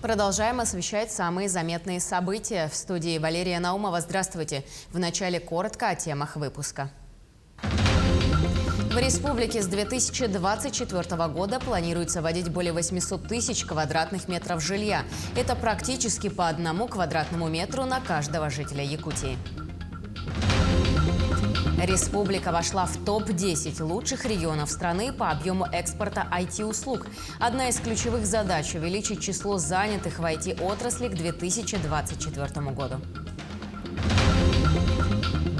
Продолжаем освещать самые заметные события. В студии Валерия Наумова. Здравствуйте. В начале коротко о темах выпуска. В республике с 2024 года планируется вводить более 800 тысяч квадратных метров жилья. Это практически по 1 квадратному метру на каждого жителя Якутии. Республика вошла в топ-10 лучших регионов страны по объему экспорта IT-услуг. Одна из ключевых задач – увеличить число занятых в IT-отрасли к 2024 году.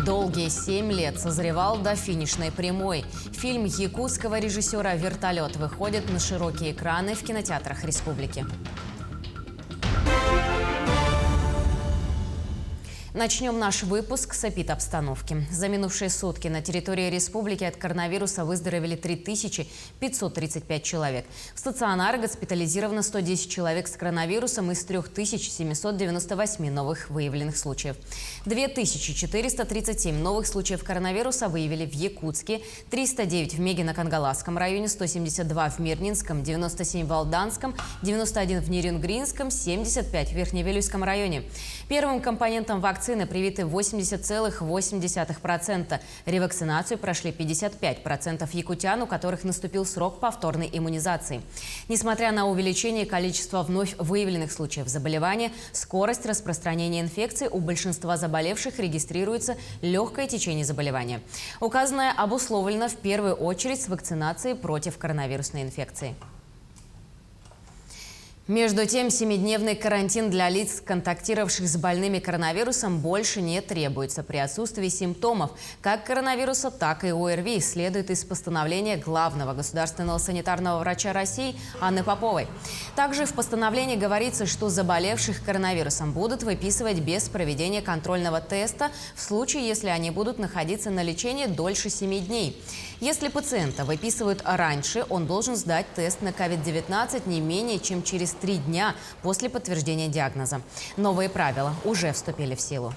Долгие 7 лет созревал до финишной прямой. Фильм якутского режиссера «Вертолет» выходит на широкие экраны в кинотеатрах республики. Начнем наш выпуск с эпидобстановки. За минувшие сутки на территории республики от коронавируса выздоровели 3535 человек. В стационар госпитализировано 110 человек с коронавирусом из 3798 новых выявленных случаев. 2437 новых случаев коронавируса выявили в Якутске, 309 в Мегино-Кангаласском районе, 172 в Мирнинском, 97 в Алданском, 91 в Нерюнгринском, 75 в Верхневилюйском районе. Первым компонентом вакцины привиты 80,8%. Ревакцинацию прошли 55% якутян, у которых наступил срок повторной иммунизации. Несмотря на увеличение количества вновь выявленных случаев заболевания, скорость распространения инфекции у большинства заболевших регистрируется легкое течение заболевания. Указанное обусловлено в первую очередь с вакцинацией против коронавирусной инфекции. Между тем, 7-дневный карантин для лиц, контактировавших с больными коронавирусом, больше не требуется при отсутствии симптомов как коронавируса, так и ОРВИ, следует из постановления главного государственного санитарного врача России Анны Поповой. Также в постановлении говорится, что заболевших коронавирусом будут выписывать без проведения контрольного теста в случае, если они будут находиться на лечении дольше 7 дней. Если пациента выписывают раньше, он должен сдать тест на COVID-19 не менее чем через 3 дня после подтверждения диагноза. Новые правила уже вступили в силу.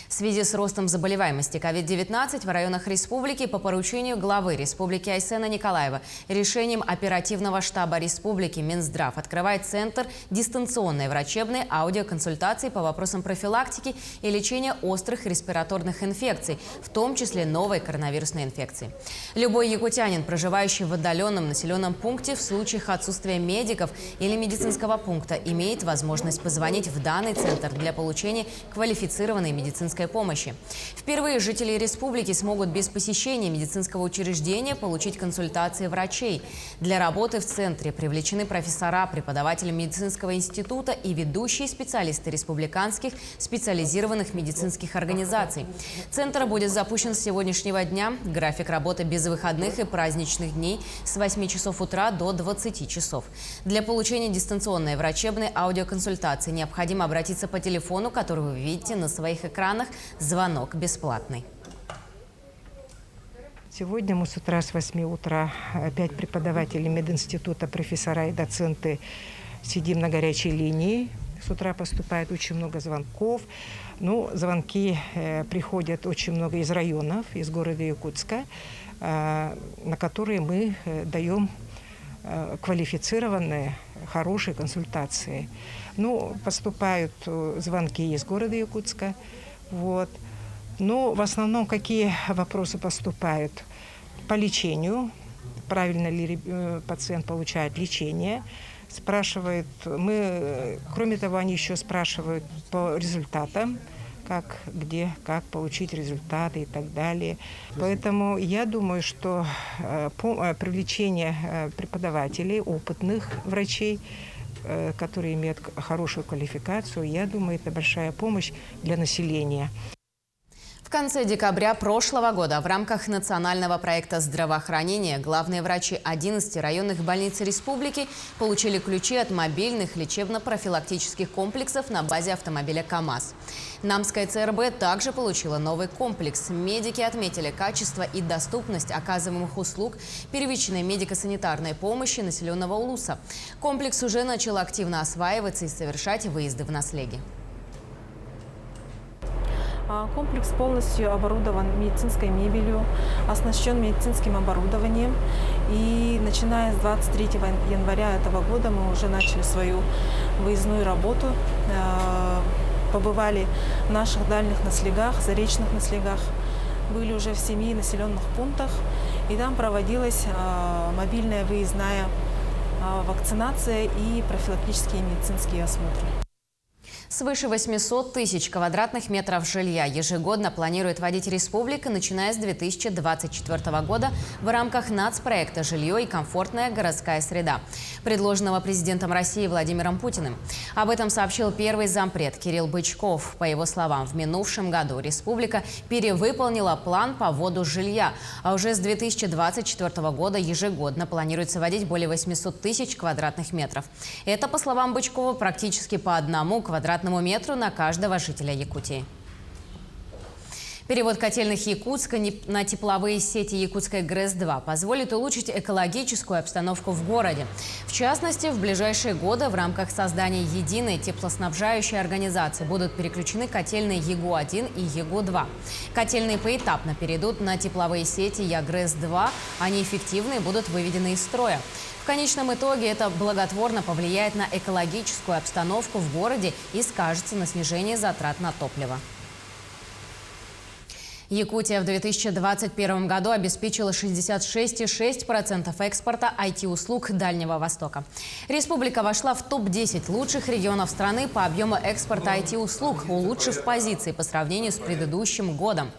В связи с ростом заболеваемости COVID-19 в районах республики по поручению главы республики Айсена Николаева решением оперативного штаба республики Минздрав открывает центр дистанционной врачебной аудиоконсультации по вопросам профилактики и лечения острых респираторных инфекций, в том числе новой коронавирусной инфекции. Любой якутянин, проживающий в отдаленном населенном пункте, в случаях отсутствия медиков или медицинского пункта, имеет возможность позвонить в данный центр для получения квалифицированной медицинской помощи. Впервые жители республики смогут без посещения медицинского учреждения получить консультации врачей. Для работы в центре привлечены профессора, преподаватели медицинского института и ведущие специалисты республиканских специализированных медицинских организаций. Центр будет запущен с сегодняшнего дня. График работы без выходных и праздничных дней с 8 часов утра до 20 часов. Для получения дистанционной врачебной аудиоконсультации необходимо обратиться по телефону, который вы видите на своих экранах. Звонок бесплатный. Сегодня мы с утра, с 8 утра, 5 преподавателей мединститута, профессора и доценты сидим на горячей линии. С утра поступает очень много звонков. Звонки приходят очень много из районов, из города Якутска, на которые мы даем квалифицированные, хорошие консультации. Поступают звонки из города Якутска. В основном какие вопросы поступают? По лечению, правильно ли пациент получает лечение, спрашивают. Кроме того, они еще спрашивают по результатам, как, где, как получить результаты и так далее. Поэтому я думаю, что привлечение преподавателей, опытных врачей, которые имеют хорошую квалификацию, я думаю, это большая помощь для населения. В конце декабря прошлого года в рамках национального проекта здравоохранения главные врачи 11 районных больниц республики получили ключи от мобильных лечебно-профилактических комплексов на базе автомобиля КАМАЗ. Намская ЦРБ также получила новый комплекс. Медики отметили качество и доступность оказываемых услуг первичной медико-санитарной помощи населенного Улуса. Комплекс уже начал активно осваиваться и совершать выезды в Наслеги. Комплекс полностью оборудован медицинской мебелью, оснащен медицинским оборудованием. И начиная с 23 января этого года мы уже начали свою выездную работу. Побывали в наших дальних наслегах, заречных наслегах. Были уже в 7 населенных пунктах. И там проводилась мобильная выездная вакцинация и профилактические медицинские осмотры. Свыше 800 тысяч квадратных метров жилья ежегодно планирует вводить республика, начиная с 2024 года в рамках нацпроекта «Жилье и комфортная городская среда», предложенного президентом России Владимиром Путиным. Об этом сообщил первый зампред Кирилл Бычков. По его словам, в минувшем году республика перевыполнила план по вводу жилья, а уже с 2024 года ежегодно планируется вводить более 800 тысяч квадратных метров. Это, по словам Бычкова, практически по 1 квадратному метру на каждого жителя Якутии. Перевод котельных Якутска на тепловые сети Якутской ГРЭС-2 позволит улучшить экологическую обстановку в городе. В частности, в ближайшие годы в рамках создания единой теплоснабжающей организации будут переключены котельные ЕГУ-1 и ЕГУ-2. Котельные поэтапно перейдут на тепловые сети ЯГРЭС-2, они эффективны и будут выведены из строя. В конечном итоге это благотворно повлияет на экологическую обстановку в городе и скажется на снижении затрат на топливо. Якутия в 2021 году обеспечила 66,6% экспорта IT-услуг Дальнего Востока. Республика вошла в топ-10 лучших регионов страны по объему экспорта IT-услуг, улучшив позиции по сравнению с предыдущим годом.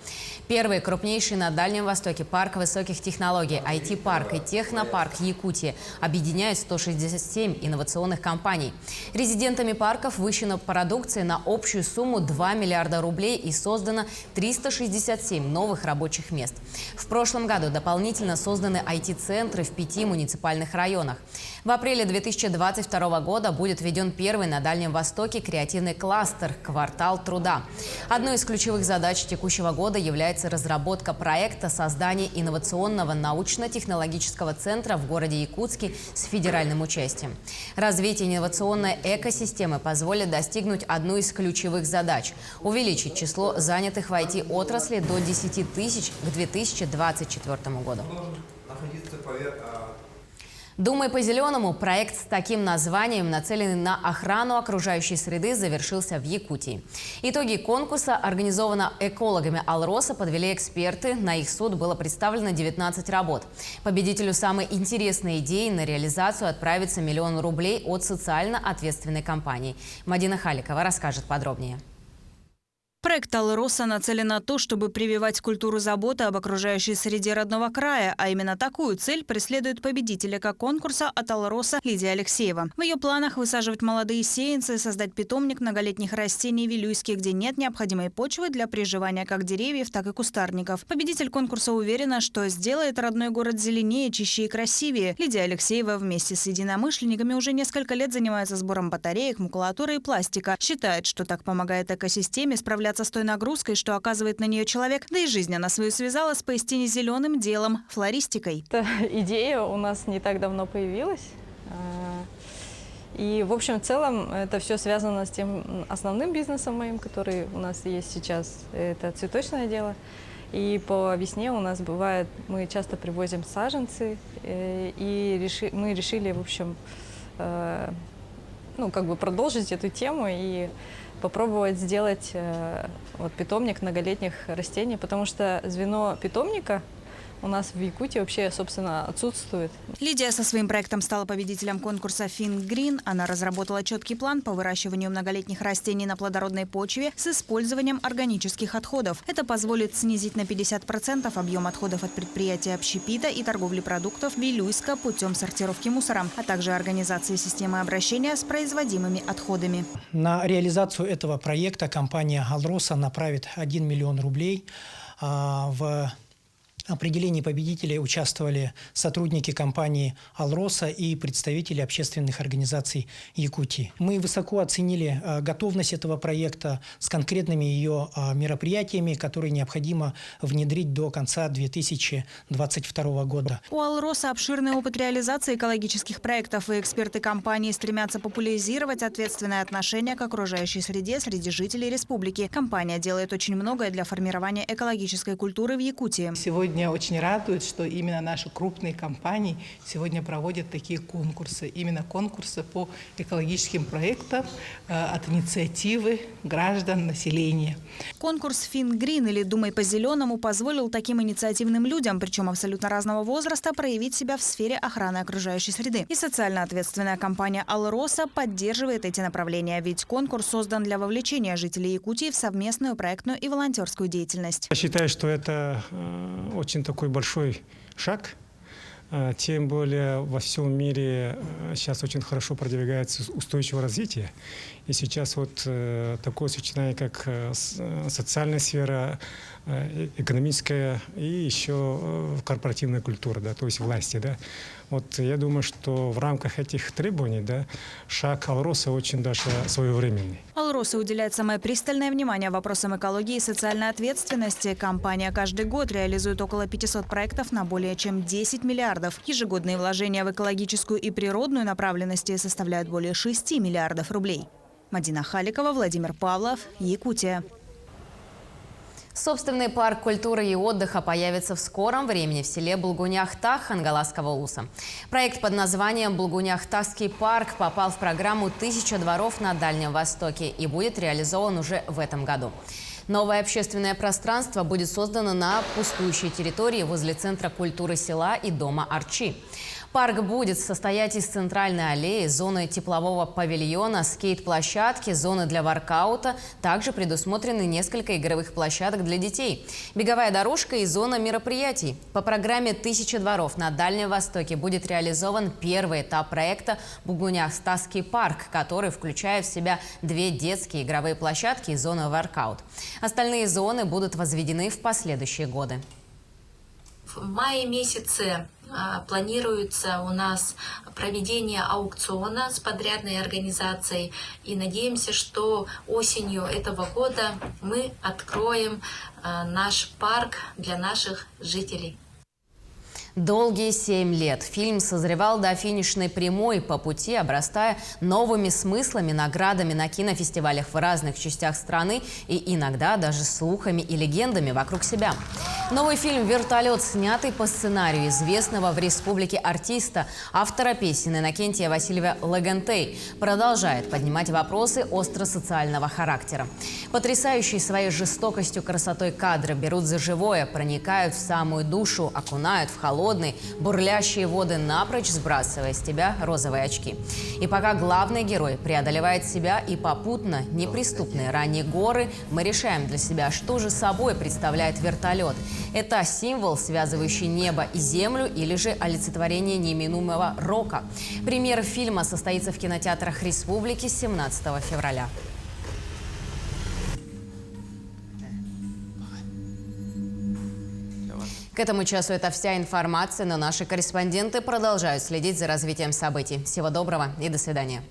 Первый крупнейший на Дальнем Востоке парк высоких технологий IT-парк и технопарк Якутии объединяют 167 инновационных компаний. Резидентами парков выщена продукция на общую сумму 2 миллиарда рублей и создано 367 новых рабочих мест. В прошлом году дополнительно созданы IT-центры в 5 муниципальных районах. В апреле 2022 года будет введен первый на Дальнем Востоке креативный кластер «Квартал труда». Одной из ключевых задач текущего года является разработка проекта создания инновационного научно-технологического центра в городе Якутске с федеральным участием. Развитие инновационной экосистемы позволит достигнуть одну из ключевых задач – увеличить число занятых в IT-отрасли до 10 тысяч к 2024 году. «Думай по-зеленому» – проект с таким названием, нацеленный на охрану окружающей среды, завершился в Якутии. Итоги конкурса, организованного экологами Алроса, подвели эксперты. На их суд было представлено 19 работ. Победителю самой интересной идеи на реализацию отправится 1 миллион рублей от социально ответственной компании. Мадина Халикова расскажет подробнее. Проект «Алроса» нацелен на то, чтобы прививать культуру заботы об окружающей среде родного края, а именно такую цель преследует победителька конкурса от «Алроса» Лидия Алексеева. В ее планах высаживать молодые сеянцы, создать питомник многолетних растений в Вилюйске, где нет необходимой почвы для приживания как деревьев, так и кустарников. Победитель конкурса уверена, что сделает родной город зеленее, чище и красивее. Лидия Алексеева вместе с единомышленниками уже несколько лет занимается сбором батареек, макулатуры и пластика. Считает, что так помогает экосистеме справляться с той нагрузкой, что оказывает на нее человек, да и жизнь она свою связала с поистине зеленым делом – флористикой. Эта идея у нас не так давно появилась. И, в общем, в целом, это все связано с тем основным бизнесом моим, который у нас есть сейчас. Это цветочное дело. И по весне у нас бывает, мы часто привозим саженцы, и мы решили, в общем, продолжить эту тему и попробовать сделать питомник многолетних растений, потому что звено питомника у нас в Якутии вообще, собственно, отсутствует. Лидия со своим проектом стала победителем конкурса Think Green. Она разработала четкий план по выращиванию многолетних растений на плодородной почве с использованием органических отходов. Это позволит снизить на 50% объем отходов от предприятия общепита и торговли продуктов Вилюйска путем сортировки мусора, а также организации системы обращения с производимыми отходами. На реализацию этого проекта компания «Алроса» направит 1 миллион рублей в определении победителей участвовали сотрудники компании «Алроса» и представители общественных организаций Якутии. Мы высоко оценили готовность этого проекта с конкретными ее мероприятиями, которые необходимо внедрить до конца 2022 года. У «Алроса» обширный опыт реализации экологических проектов, и эксперты компании стремятся популяризировать ответственное отношение к окружающей среде среди жителей республики. Компания делает очень многое для формирования экологической культуры в Якутии. Сегодня очень радует, что именно наши крупные компании сегодня проводят такие конкурсы. Именно конкурсы по экологическим проектам от инициативы граждан, населения. Конкурс «Фингрин» или «Думай по-зеленому» позволил таким инициативным людям, причем абсолютно разного возраста, проявить себя в сфере охраны окружающей среды. И социально ответственная компания «Алроса» поддерживает эти направления, ведь конкурс создан для вовлечения жителей Якутии в совместную проектную и волонтерскую деятельность. Я считаю, что это очень такой большой шаг, тем более во всем мире сейчас очень хорошо продвигается устойчивое развитие. И сейчас вот такое сочетание, как социальная сфера, экономическая и еще корпоративная культура, да, то есть власти. Да. Вот я думаю, что в рамках этих требований, да, шаг «Алроса» очень даже своевременный. «Алроса» уделяет самое пристальное внимание вопросам экологии и социальной ответственности. Компания каждый год реализует около 500 проектов на более чем 10 миллиардов. Ежегодные вложения в экологическую и природную направленности составляют более 6 миллиардов рублей. Мадина Халикова, Владимир Павлов, Якутия. Собственный парк культуры и отдыха появится в скором времени в селе Булгунь-Ахтах Хангаласского улуса. Проект под названием «Булгунь-Ахтахский парк» попал в программу «1000 дворов на Дальнем Востоке» и будет реализован уже в этом году. Новое общественное пространство будет создано на пустующей территории возле Центра культуры села и дома Арчи. Парк будет состоять из центральной аллеи, зоны теплового павильона, скейт-площадки, зоны для воркаута. Также предусмотрены несколько игровых площадок для детей, беговая дорожка и зона мероприятий. По программе «1000 дворов» на Дальнем Востоке будет реализован первый этап проекта «Булгунь-Ахтахский парк», который включает в себя 2 детские игровые площадки и зону воркаут. Остальные зоны будут возведены в последующие годы. В мае месяце планируется у нас проведение аукциона с подрядной организацией. И надеемся, что осенью этого года мы откроем наш парк для наших жителей. Долгие 7 лет фильм созревал до финишной прямой, по пути обрастая новыми смыслами, наградами на кинофестивалях в разных частях страны и иногда даже слухами и легендами вокруг себя. Новый фильм «Вертолет», снятый по сценарию известного в республике артиста, автора песен Иннокентия Васильева Лагентей, продолжает поднимать вопросы остро-социального характера. Потрясающие своей жестокостью, красотой кадры берут за живое, проникают в самую душу, окунают в холодные, бурлящие воды, напрочь сбрасывая с тебя розовые очки. И пока главный герой преодолевает себя и попутно неприступные ранние горы, мы решаем для себя, что же собой представляет вертолет. Это символ, связывающий небо и землю, или же олицетворение неминуемого рока. Премьера фильма состоится в кинотеатрах республики 17 февраля. К этому часу это вся информация, но наши корреспонденты продолжают следить за развитием событий. Всего доброго и до свидания.